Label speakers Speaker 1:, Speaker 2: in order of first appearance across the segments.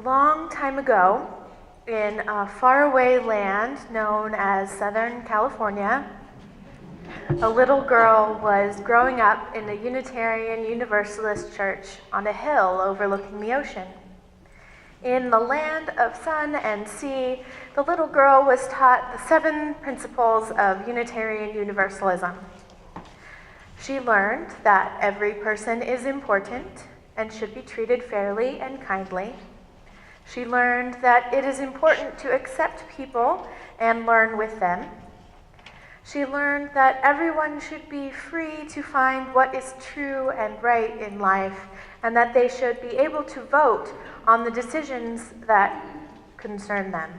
Speaker 1: A long time ago, in a faraway land known as Southern California, a little girl was growing up in a Unitarian Universalist church on a hill overlooking the ocean. In the land of sun and sea, the little girl was taught the 7 principles of Unitarian Universalism. She learned that every person is important and should be treated fairly and kindly. She learned that it is important to accept people and learn with them. She learned that everyone should be free to find what is true and right in life, and that they should be able to vote on the decisions that concern them.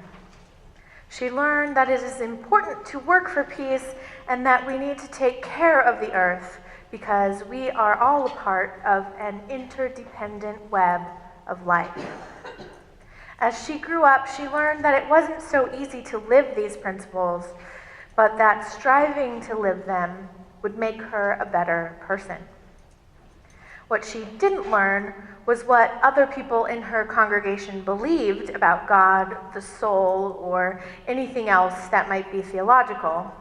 Speaker 1: She learned that it is important to work for peace and that we need to take care of the earth because we are all a part of an interdependent web of life. As she grew up, she learned that it wasn't so easy to live these principles, but that striving to live them would make her a better person. What she didn't learn was what other people in her congregation believed about God, the soul, or anything else that might be theological.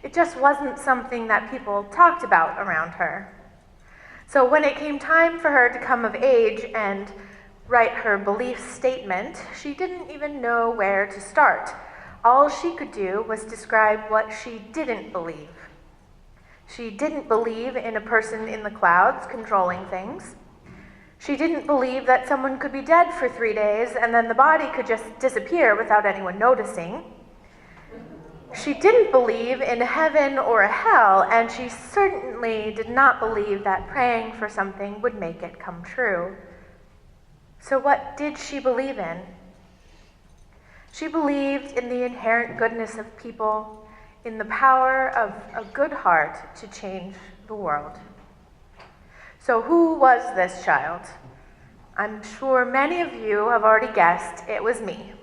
Speaker 1: It just wasn't something that people talked about around her. So when it came time for her to come of age and write her belief statement, she didn't even know where to start. All she could do was describe what she didn't believe. She didn't believe in a person in the clouds controlling things. She didn't believe that someone could be dead for 3 days and then the body could just disappear without anyone noticing. She didn't believe in heaven or a hell, and she certainly did not believe that praying for something would make it come true. So what did she believe in? She believed in the inherent goodness of people, in the power of a good heart to change the world. So who was this child? I'm sure many of you have already guessed it was me.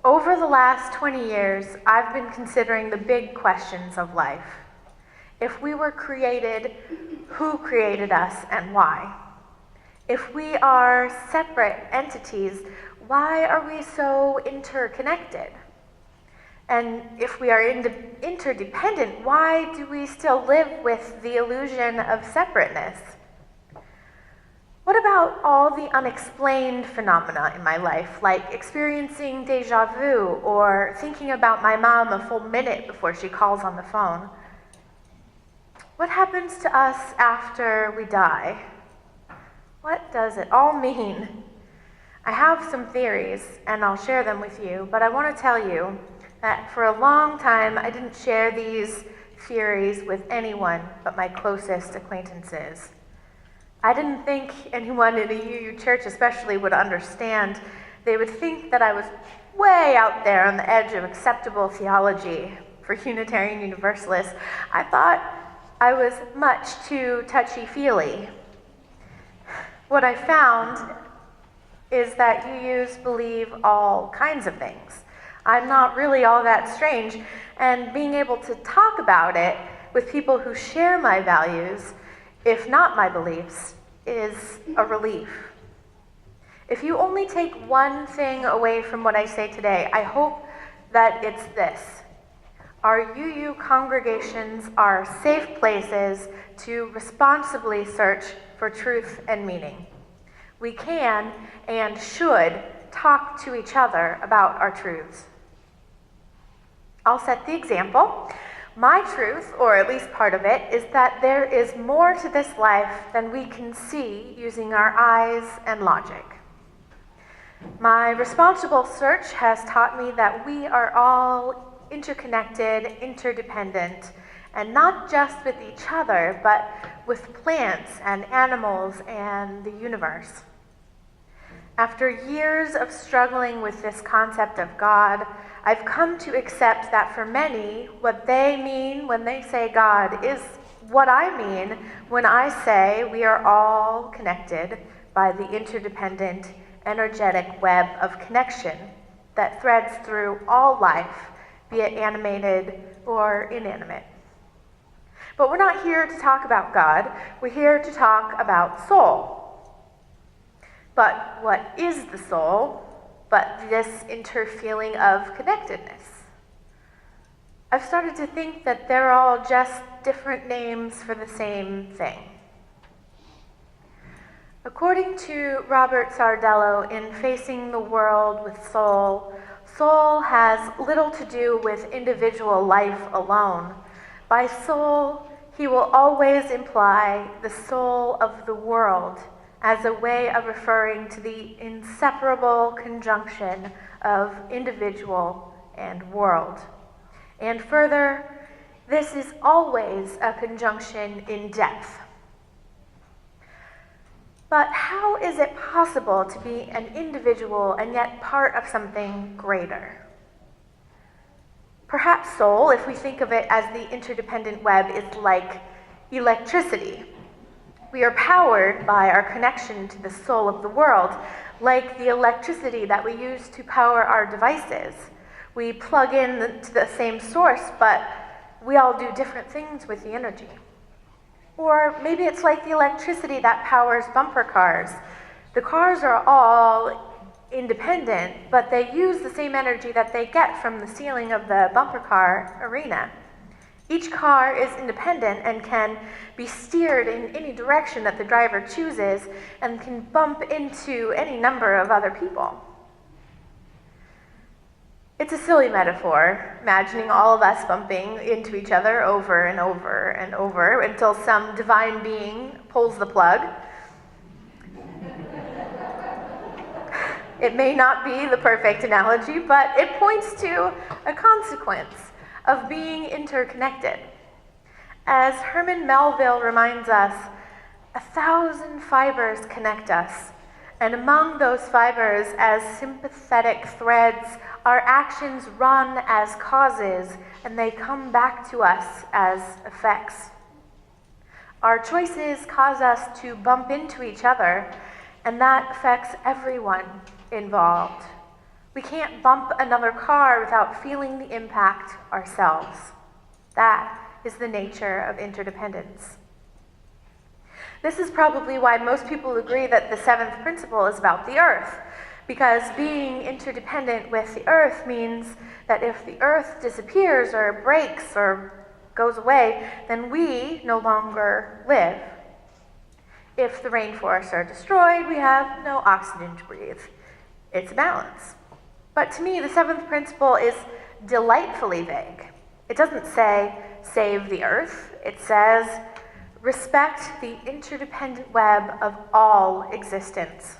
Speaker 1: Over the last 20 years, I've been considering the big questions of life. If we were created, who created us and why? If we are separate entities, why are we so interconnected? And if we are interdependent, why do we still live with the illusion of separateness? What about all the unexplained phenomena in my life, like experiencing deja vu or thinking about my mom a full minute before she calls on the phone? What happens to us after we die? What does it all mean? I have some theories, and I'll share them with you, but I want to tell you that for a long time I didn't share these theories with anyone but my closest acquaintances. I didn't think anyone in a UU church especially would understand. They would think that I was way out there on the edge of acceptable theology for Unitarian Universalists. I thought I was much too touchy-feely. What I found is that UUs believe all kinds of things. I'm not really all that strange, and being able to talk about it with people who share my values, if not my beliefs, is a relief. If you only take one thing away from what I say today, I hope that it's this. Our UU congregations are safe places to responsibly search for truth and meaning. We can and should talk to each other about our truths. I'll set the example. My truth, or at least part of it, is that there is more to this life than we can see using our eyes and logic. My responsible search has taught me that we are all interconnected, interdependent, and not just with each other, but with plants and animals and the universe. After years of struggling with this concept of God, I've come to accept that for many, what they mean when they say God is what I mean when I say we are all connected by the interdependent, energetic web of connection that threads through all life, be it animated or inanimate. But we're not here to talk about God. We're here to talk about soul. But what is the soul but this interfeeling of connectedness? I've started to think that they're all just different names for the same thing. According to Robert Sardello in Facing the World with Soul, soul has little to do with individual life alone. By soul, he will always imply the soul of the world as a way of referring to the inseparable conjunction of individual and world. And further, this is always a conjunction in depth. But how is it possible to be an individual and yet part of something greater? Perhaps soul, if we think of it as the interdependent web, is like electricity. We are powered by our connection to the soul of the world, like the electricity that we use to power our devices. We plug in to the same source, but we all do different things with the energy. Or maybe it's like the electricity that powers bumper cars. The cars are all independent, but they use the same energy that they get from the ceiling of the bumper car arena. Each car is independent and can be steered in any direction that the driver chooses and can bump into any number of other people. It's a silly metaphor, imagining all of us bumping into each other over and over and over until some divine being pulls the plug. It may not be the perfect analogy, but it points to a consequence of being interconnected. As Herman Melville reminds us, 1,000 fibers connect us, and among those fibers, as sympathetic threads, our actions run as causes, and they come back to us as effects. Our choices cause us to bump into each other, and that affects everyone involved. We can't bump another car without feeling the impact ourselves. That is the nature of interdependence. This is probably why most people agree that the seventh principle is about the earth, because being interdependent with the earth means that if the earth disappears or breaks or goes away, then we no longer live. If the rainforests are destroyed, we have no oxygen to breathe. It's a balance. But to me, the seventh principle is delightfully vague. It doesn't say, save the earth. It says, respect the interdependent web of all existence.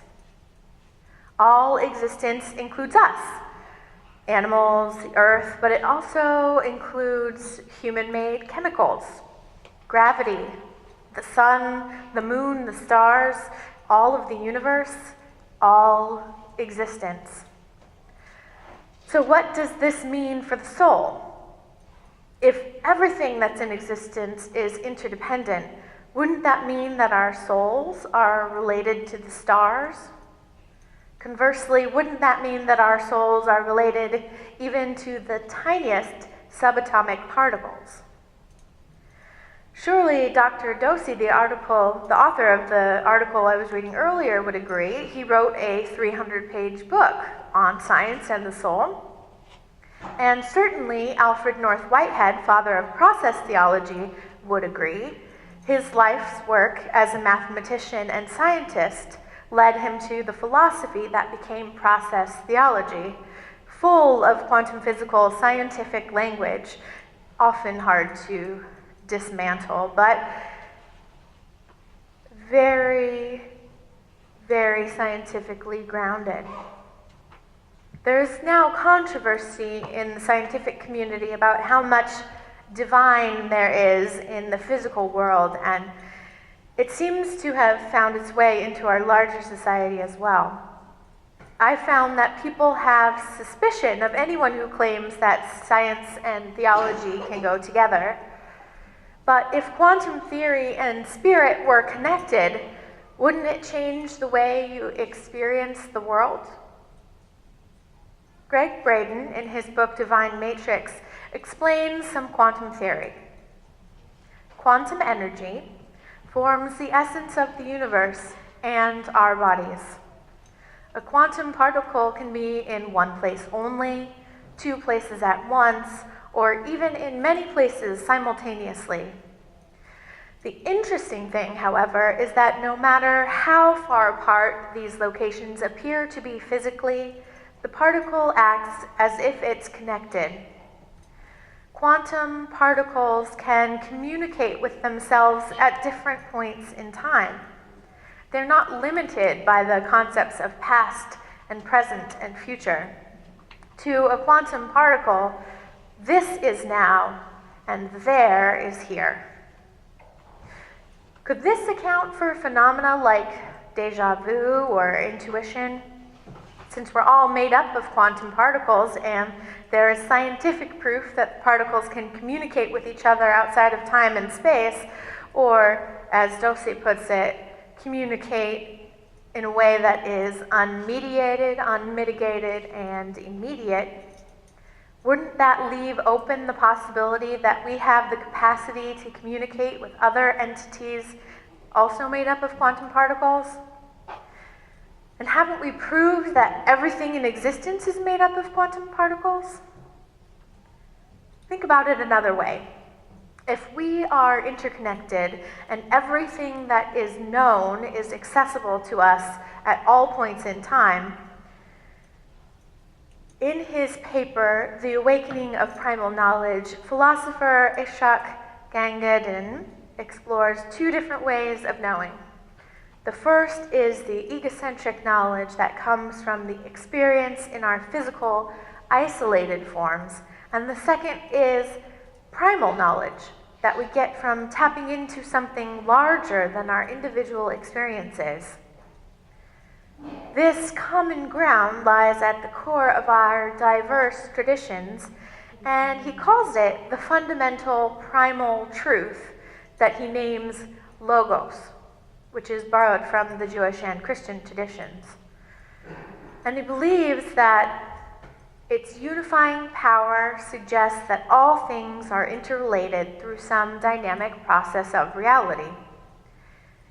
Speaker 1: All existence includes us, animals, the earth, but it also includes human-made chemicals, gravity, the sun, the moon, the stars, all of the universe, all existence. So what does this mean for the soul? If everything that's in existence is interdependent, wouldn't that mean that our souls are related to the stars? Conversely, wouldn't that mean that our souls are related even to the tiniest subatomic particles? Surely Dr. Dosey, the author of the article I was reading earlier, would agree. He wrote a 300-page book on science and the soul. And certainly Alfred North Whitehead, father of process theology, would agree. His life's work as a mathematician and scientist led him to the philosophy that became process theology, full of quantum physical scientific language, often hard to dismantle, but very, very scientifically grounded. There's now controversy in the scientific community about how much divine there is in the physical world, and it seems to have found its way into our larger society as well. I found that people have suspicion of anyone who claims that science and theology can go together. But if quantum theory and spirit were connected, wouldn't it change the way you experience the world? Greg Braden, in his book Divine Matrix, explains some quantum theory. Quantum energy forms the essence of the universe and our bodies. A quantum particle can be in one place only, two places at once, or even in many places simultaneously. The interesting thing, however, is that no matter how far apart these locations appear to be physically, the particle acts as if it's connected. Quantum particles can communicate with themselves at different points in time. They're not limited by the concepts of past and present and future. To a quantum particle, this is now, and there is here. Could this account for phenomena like déjà vu or intuition? Since we're all made up of quantum particles and there is scientific proof that particles can communicate with each other outside of time and space, or, as Dosey puts it, communicate in a way that is unmediated, unmitigated, and immediate, wouldn't that leave open the possibility that we have the capacity to communicate with other entities also made up of quantum particles? And haven't we proved that everything in existence is made up of quantum particles? Think about it another way. If we are interconnected and everything that is known is accessible to us at all points in time, in his paper, The Awakening of Primal Knowledge, philosopher Ishak Gangadin explores two different ways of knowing. The first is the egocentric knowledge that comes from the experience in our physical, isolated forms, and the second is primal knowledge that we get from tapping into something larger than our individual experiences. This common ground lies at the core of our diverse traditions, and he calls it the fundamental primal truth that he names Logos, which is borrowed from the Jewish and Christian traditions. And he believes that its unifying power suggests that all things are interrelated through some dynamic process of reality.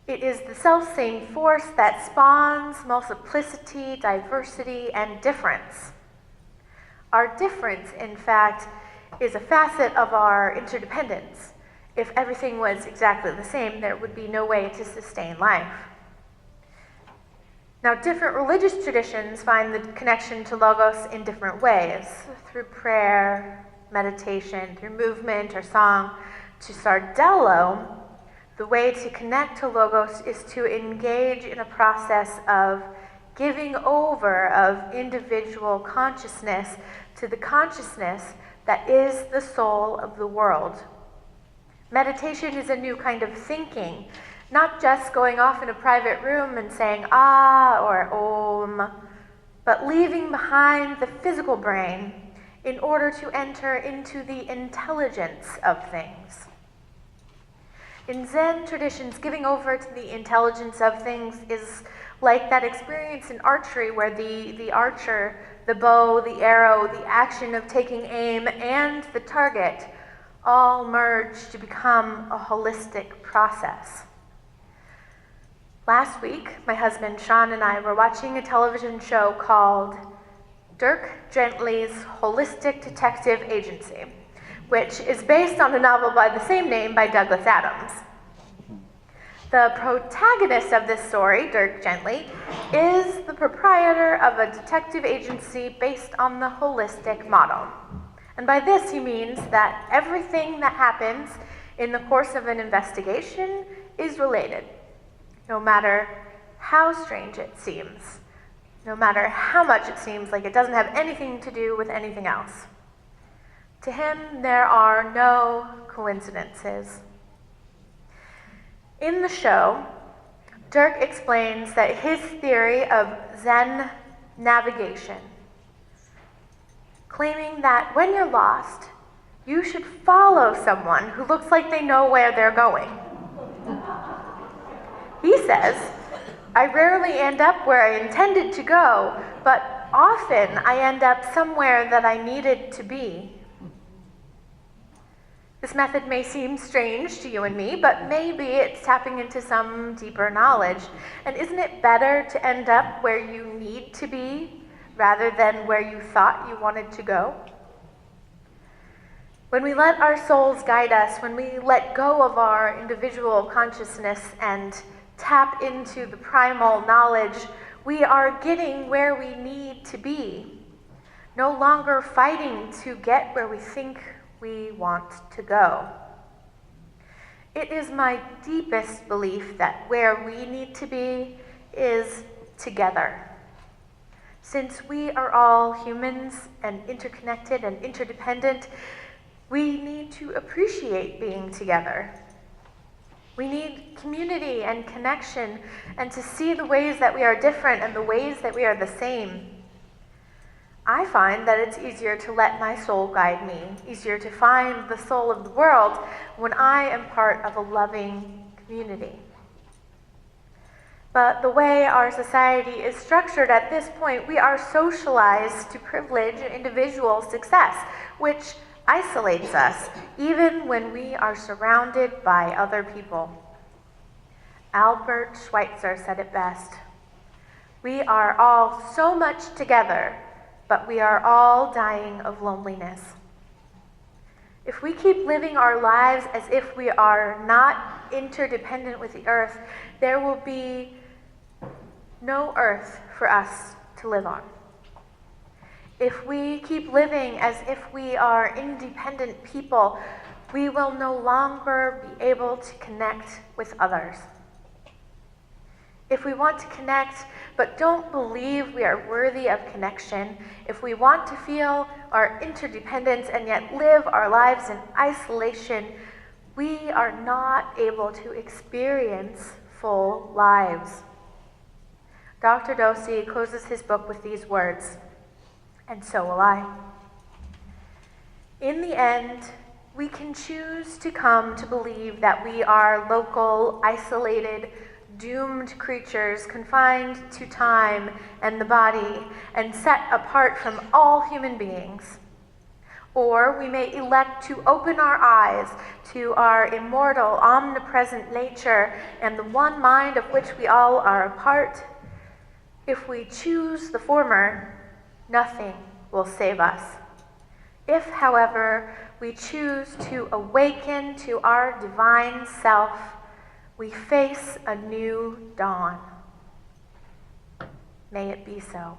Speaker 1: It is the selfsame force that spawns multiplicity, diversity, and difference. Our difference, in fact, is a facet of our interdependence. If everything was exactly the same, there would be no way to sustain life. Now, different religious traditions find the connection to Logos in different ways, through prayer, meditation, through movement or song. To Sardello, the way to connect to Logos is to engage in a process of giving over of individual consciousness to the consciousness that is the soul of the world. Meditation is a new kind of thinking, not just going off in a private room and saying ah or om, but leaving behind the physical brain in order to enter into the intelligence of things. In Zen traditions, giving over to the intelligence of things is like that experience in archery where the archer, the bow, the arrow, the action of taking aim, and the target all merge to become a holistic process. Last week, my husband Sean and I were watching a television show called Dirk Gently's Holistic Detective Agency, which is based on a novel by the same name by Douglas Adams. The protagonist of this story, Dirk Gently, is the proprietor of a detective agency based on the holistic model. And by this he means that everything that happens in the course of an investigation is related, no matter how strange it seems, no matter how much it seems like it doesn't have anything to do with anything else. To him, there are no coincidences. In the show, Dirk explains that his theory of Zen navigation, claiming that when you're lost, you should follow someone who looks like they know where they're going. He says, I rarely end up where I intended to go, but often I end up somewhere that I needed to be. This method may seem strange to you and me, but maybe it's tapping into some deeper knowledge. And isn't it better to end up where you need to be rather than where you thought you wanted to go? When we let our souls guide us, when we let go of our individual consciousness and tap into the primal knowledge, we are getting where we need to be, no longer fighting to get where we think we want to go. It is my deepest belief that where we need to be is together. Since we are all humans and interconnected and interdependent, we need to appreciate being together. We need community and connection and to see the ways that we are different and the ways that we are the same. I find that it's easier to let my soul guide me, easier to find the soul of the world when I am part of a loving community. But the way our society is structured at this point, we are socialized to privilege individual success, which isolates us, even when we are surrounded by other people. Albert Schweitzer said it best. We are all so much together, but we are all dying of loneliness. If we keep living our lives as if we are not interdependent with the earth, there will be no earth for us to live on. If we keep living as if we are independent people, we will no longer be able to connect with others. If we want to connect but don't believe we are worthy of connection, if we want to feel our interdependence and yet live our lives in isolation, we are not able to experience full lives. Dr. Dosey closes his book with these words, and so will I. In the end, we can choose to come to believe that we are local, isolated, doomed creatures confined to time and the body and set apart from all human beings. Or we may elect to open our eyes to our immortal, omnipresent nature and the one mind of which we all are a part. If we choose the former, nothing will save us. If, however, we choose to awaken to our divine self, we face a new dawn. May it be so.